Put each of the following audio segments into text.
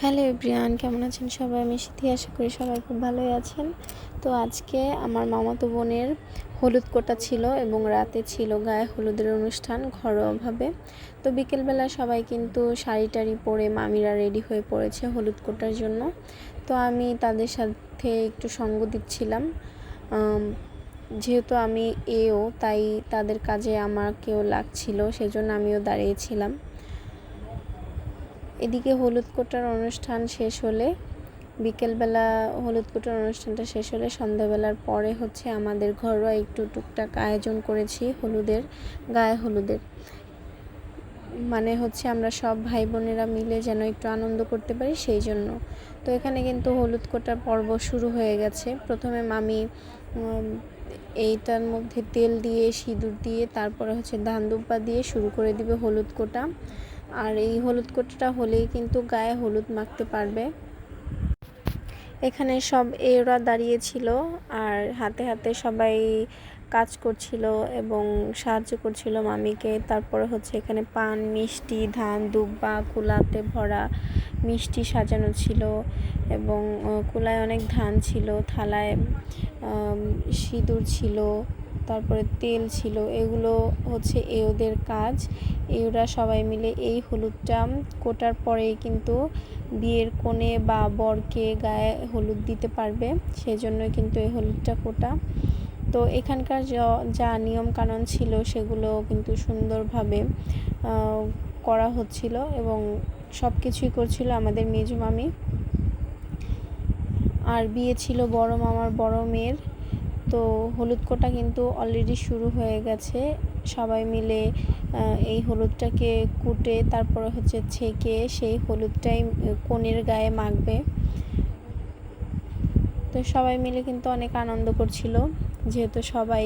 Hello everyone, কেমন আছেন সবাই? আমি সিথি, আশা করি সবাই খুব ভালোই আছেন। তো আজকে আমার মামাতো বোনের হলুদ কোটা ছিল এবং রাতে ছিল গায়ে হলুদের অনুষ্ঠান ঘরোয়াভাবে। তো বিকেলবেলা সবাই কিন্তু শাড়ি টাড়ি পরে মামিরা রেডি হয়ে পড়েছে হলুদ কোটার জন্য। তো আমি তাদের সাথে একটু সঙ্গ দিচ্ছিলাম, যেহেতু আমি তাই তাদের কাজে আমাকেও লাগছিল, সেজন্য আমিও দাঁড়িয়েছিলাম। এদিকে হলুদ কোটার অনুষ্ঠান শেষ হলে বিকেলবেলা হলুদ কোটার অনুষ্ঠানটা শেষ হলে সন্ধ্যাবেলার পরে আমাদের ঘরোয়া একটু টুকটাক আয়োজন করেছি গায়ে হলুদের। মানে আমরা সব ভাই বোনেরা মিলে যেন একটু আনন্দ করতে পারি, সেই জন্য। তো এখানে কিন্তু হলুদ কোটার পর্ব শুরু হয়ে গেছে। প্রথমে মামি এইটার মধ্যে তেল দিয়ে, সিঁদুর দিয়ে, তারপরে ধান দুব্বা দিয়ে শুরু করে দিবে হলুদ কোটা। আর এই হলুদ কোটাটা হলেই কিন্তু গায়ে হলুদ মাখতে পারবে। এখানে সব এরা দাঁড়িয়েছিল আর হাতে হাতে সবাই কাজ করছিল এবং সাহায্য করছিল মামিকে। তারপরে এখানে পান, মিষ্টি, ধান দুব্বা, কুলাতে ভরা মিষ্টি সাজানো ছিল এবং কুলায় অনেক ধান ছিল, থালায় সিঁদুর ছিল, তারপরে তেল ছিল। এগুলো ওদের কাজ। এরা সবাই মিলে এই হলুদটা কোটার পরেই কিন্তু বিয়ের কনে বা বরকে গায়ে হলুদ দিতে পারবে, সেজন্য কিন্তু এই হলুদটা কোটা। তো এখানকার যা নিয়ম কানুন ছিল সেগুলো কিন্তু সুন্দরভাবে করা হচ্ছিল এবং সব কিছুই করছিল আমাদের মেজো মামি। আর বিয়ে ছিল বড় মামার বড় মেয়ের। তো হলুদ কোটা কিন্তু অলরেডি শুরু হয়ে গেছে। সবাই মিলে এই হলুদটাকে কুটে তারপরে ছেঁকে সেই হলুদটাই কনের গায়ে মাখবে। তো সবাই মিলে কিন্তু অনেক আনন্দ করছিল, যেহেতু সবাই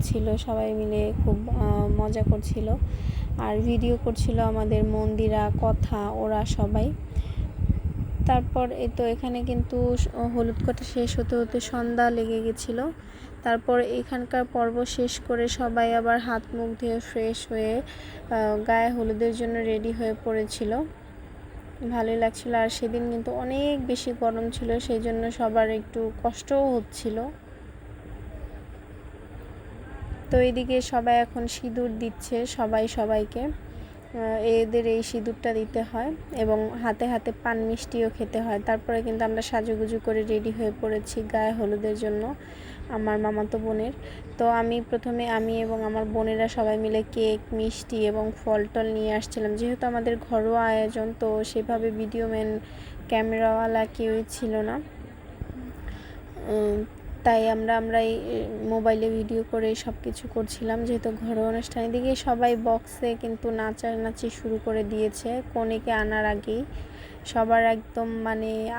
ছিল, সবাই মিলে খুব মজা করছিল আর ভিডিও করছিল আমাদের মন্দিরা, কথা, ওরা সবাই। তারপর এখানে কিন্তু হলুদ কোটা শেষ হতে হতে সন্ধ্যা লেগে গেছিলো। তারপর এখানকার পর্ব শেষ করে সবাই আবার হাত মুখ ধুয়ে ফ্রেশ হয়ে গায়ে হলুদের জন্য রেডি হয়ে পড়েছিল। ভালোই লাগছিল। আর সেদিন কিন্তু অনেক বেশি গরম ছিল, সেই জন্য সবার একটু কষ্টও হচ্ছিল। তো এইদিকে সবাই এখন সিঁদুর দিচ্ছে সবাইকে। এদের এই সিঁদুরটা দিতে হয় এবং হাতে হাতে পান মিষ্টিও খেতে হয়। তারপরে কিন্তু আমরা সাজুগুজু করে রেডি হয়ে পড়েছি গায়ে হলুদের জন্য আমার মামাতো বোনের। তো প্রথমে আমি এবং আমার বোনেরা সবাই মিলে কেক, মিষ্টি এবং ফল টল নিয়ে আসছিলাম। যেহেতু আমাদের ঘরোয়া আয়োজন, তো সেভাবে ভিডিওম্যান, ক্যামেরাওয়ালা কেউই ছিল না, তাই আমরা এই মোবাইলে ভিডিও করে সব কিছু করছিলাম, যেহেতু ঘরোয়া অনুষ্ঠান। এদিকে সবাই বক্সে কিন্তু নাচানাচি শুরু করে দিয়েছে কনেকে আনার আগেই। সবার একদম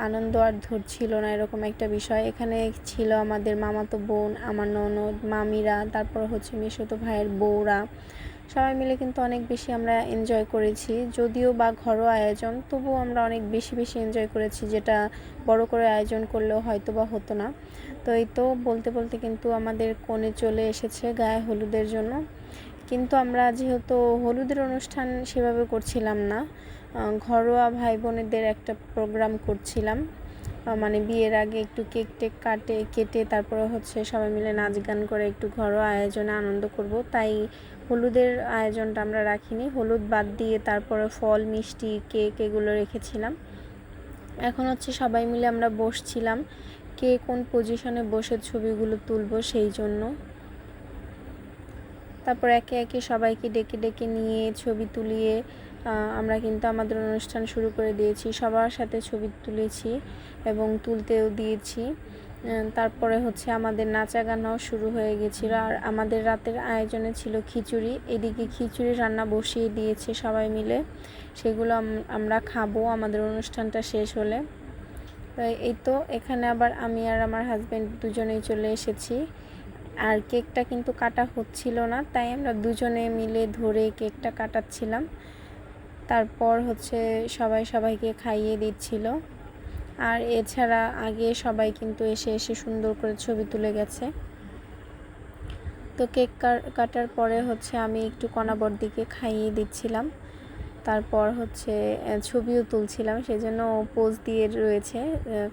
আনন্দ আর ধরছিল না, এরকম একটা বিষয়। এখানে ছিল আমাদের মামাতো বোন, আমার ননদ, মামিরা, তারপর মেসোতো ভাইয়ের বউরা। সবাই মিলে কিন্তু অনেক বেশি আমরা এনজয় করেছি। যদিও বা ঘরোয়া আয়োজন, তবুও আমরা অনেক বেশি এনজয় করেছি, যেটা বড় করে আয়োজন করলেও হয়তো বা হতো না। তো বলতে বলতে কিন্তু আমাদের কনে চলে এসেছে গায়ে হলুদের জন্য। কিন্তু আমরা যেহেতু হলুদের অনুষ্ঠান সেভাবে করছিলাম না, ঘরোয়া ভাই বোনেদের একটা প্রোগ্রাম করছিলাম। বিয়ের আগে একটু কেক টেক কেটে তারপরে সবাই মিলে নাচ গান করে একটু ঘরোয়া আয়োজনে আনন্দ করব, তাই হলুদের আয়োজনটা আমরা রাখিনি। হলুদ বাদ দিয়ে তারপরে ফল, মিষ্টি, কেক এগুলো রেখেছিলাম। এখন সবাই মিলে আমরা বসছিলাম কে কোন পজিশনে বসে ছবিগুলো তুলব, সেই জন্য। তারপর একে একে সবাইকে ডেকে ডেকে নিয়ে ছবি তুলিয়ে আমরা কিন্তু আমাদের অনুষ্ঠান শুরু করে দিয়েছি। সবার সাথে ছবি তুলেছি এবং তুলতেও দিয়েছি। তারপরে আমাদের নাচা গানাও শুরু হয়ে গেছিলো। আর আমাদের রাতের আয়োজনে ছিল খিচুড়ি। এদিকে খিচুড়ি রান্না বসিয়ে দিয়েছে সবাই মিলে, সেগুলো আমরা খাবো আমাদের অনুষ্ঠানটা শেষ হলে। তো এখানে আবার আমি আর আমার হাজব্যান্ড দুজনেই চলে এসেছি। আর কেকটা কিন্তু কাটা হচ্ছিল না, তাই আমরা দুজনে মিলে ধরে কেকটা কাটাচ্ছিলাম। তারপর সবাইকে খাইয়ে দিচ্ছিল। আর এছাড়া আগে সবাই কিন্তু এসে সুন্দর করে ছবি তুলে গেছে। তো কেক কাটার পরে আমি একটু কণাবর্দিকে খাইয়ে দিচ্ছিলাম। তারপর হচ্ছে ছবিও তুলছিলাম, সেজন্য পোজ দিয়ে রয়েছে,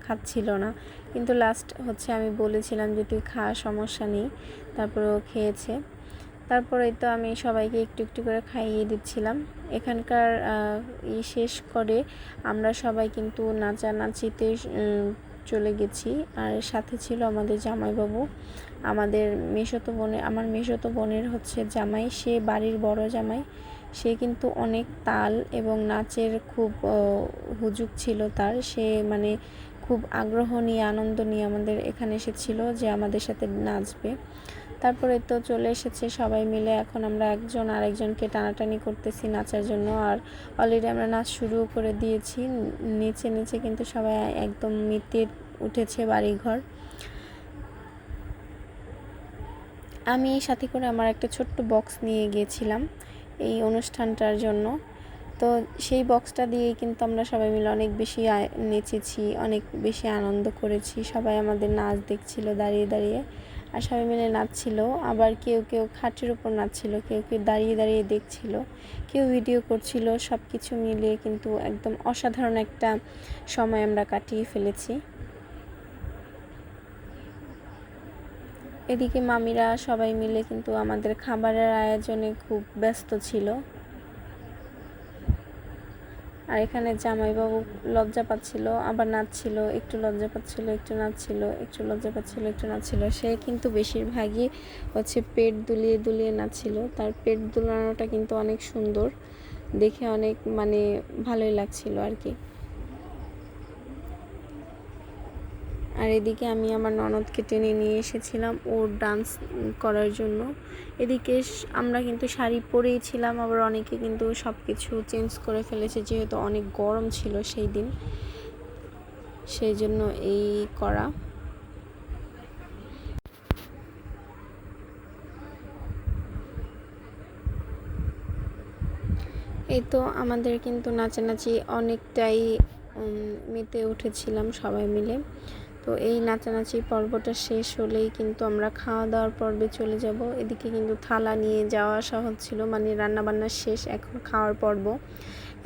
খাচ্ছিল না। কিন্তু লাস্ট হচ্ছে আমি বলেছিলাম যে তুই খা, সমস্যা নেই। তারপরে ও খেয়েছে। তারপরে তো আমি সবাইকে একটু একটু করে খাইয়ে দিচ্ছিলাম। এখানকার শেষ করে আমরা সবাই কিন্তু নাচানাচিতে চলে গেছি। আর সাথে ছিল আমাদের জামাইবাবু, আমাদের আমার মেসোতো বোনের হচ্ছে জামাই, সে বাড়ির বড় জামাই। সে কিন্তু অনেক তাল এবং নাচের খুব হুজুগ ছিল তার। সে মানে খুব আগ্রহ নিয়ে, আনন্দ নিয়ে আমাদের এখানে এসেছিল যে আমাদের সাথে নাচবে। তারপরে তো চলে এসেছে সবাই মিলে। এখন আমরা একজন আরেকজনকে টানাটানি করতেছি নাচার জন্য। আর অলরেডি আমরা নাচ শুরু করে দিয়েছি। নিচে নিচে কিন্তু সবাই একদম মেতে উঠেছে বাড়িঘর। আমি সাথে করে আমার একটা ছোট্ট বক্স নিয়ে গিয়েছিলাম এই অনুষ্ঠানটার জন্য। তো সেই বক্সটা দিয়েই কিন্তু আমরা সবাই মিলে অনেক বেশি নেচেছি, অনেক বেশি আনন্দ করেছি। সবাই আমাদের নাচ দেখছিল দাঁড়িয়ে দাঁড়িয়ে, আর সবাই মিলে নাচছিল। আবার কেউ কেউ খাটের উপর নাচছিল, কেউ কেউ দাঁড়িয়ে দাঁড়িয়ে দেখছিল, কেউ ভিডিও করছিল। সব কিছু মিলিয়ে কিন্তু একদম অসাধারণ একটা সময় আমরা কাটিয়ে ফেলেছি। এদিকে মামিরা সবাই মিলে কিন্তু আমাদের খাবারের আয়োজনে খুব ব্যস্ত ছিল। আর এখানে জামাইবাবু লজ্জা পাচ্ছিল, আবার নাচছিল, একটু লজ্জা পাচ্ছিল, একটু নাচছিল, একটু লজ্জা পাচ্ছিল, একটু নাচছিল। সে কিন্তু বেশিরভাগই হচ্ছে পেট দুলিয়ে দুলিয়ে নাচছিল। তার পেট দুলানোটা কিন্তু অনেক সুন্দর, দেখে অনেক মানে ভালোই লাগছিল আর কি। আর এদিকে আমি আমার ননদকে টেনে নিয়ে এসেছিলাম ওর ডান্স করার জন্য। এদিকে আমরা কিন্তু শাড়ি পরেই ছিলাম, আবার অনেকে কিন্তু সব কিছু চেঞ্জ করে ফেলেছে, যেহেতু অনেক গরম ছিল সেই দিন, সেই জন্য এই করা। এই তো আমাদের কিন্তু নাচানাচি অনেকটাই মেতে উঠেছিলাম সবাই মিলে। তো এই নাচানাচি পর্বটা শেষ হলেই কিন্তু আমরা খাওয়া দাওয়ার পর্বে চলে যাব। এদিকে কিন্তু থালা নিয়ে যাওয়া আসা হচ্ছিল, মানে রান্নাবান্না শেষ, এখন খাওয়ার পর্ব।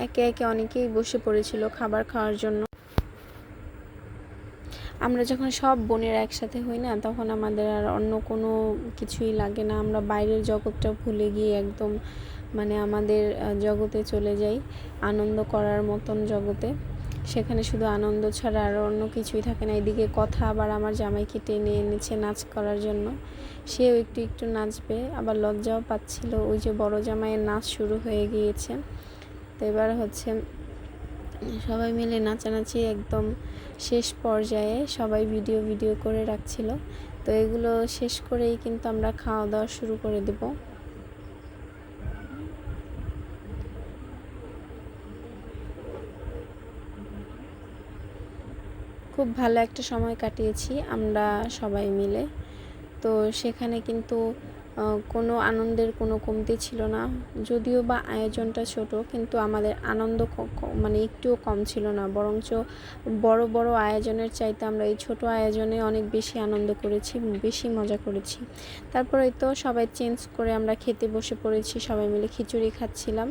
একে একে অনেকেই বসে পড়েছিল খাবার খাওয়ার জন্য। আমরা যখন সব বোনেরা একসাথে হই না, তখন আমাদের আর অন্য কোনো কিছুই লাগে না। আমরা বাইরের জগৎটা ভুলে গিয়ে একদম মানে আমাদের জগতে চলে যাই, আনন্দ করার মতন জগতে। সেখানে শুধু আনন্দ ছাড়া আর অন্য কিছুই থাকে না। এদিকে কথা আবার আমার জামাইকে টেনে এনেছে নাচ করার জন্য, সেও একটু একটু নাচবে, আবার লজ্জাও পাচ্ছিল। ওই যে বড় জামাইয়ের নাচ শুরু হয়ে গিয়েছে। তো এবার হচ্ছে সবাই মিলে নাচানাচি একদম শেষ পর্যায়ে, সবাই ভিডিও করে রাখছিল। তো এগুলো শেষ করেই কিন্তু আমরা খাওয়া দাওয়া শুরু করে দেব। খুব ভালো একটা সময় কাটিয়েছি আমরা সবাই মিলে। তো সেখানে কিন্তু কোনো আনন্দের কোনো কমতি ছিল না। যদিও বা আয়োজনটা ছোট, কিন্তু আমাদের আনন্দ মানে একটুও কম ছিল না, বরঞ্চ বড় বড় আয়োজনের চাইতে আমরা এই ছোট আয়োজনে অনেক বেশি আনন্দ করেছি, বেশি মজা করেছি। তারপরে তো সবাই চেঞ্জ করে আমরা খেতে বসে পড়েছি, সবাই মিলে খিচুড়ি খাচ্ছিলাম।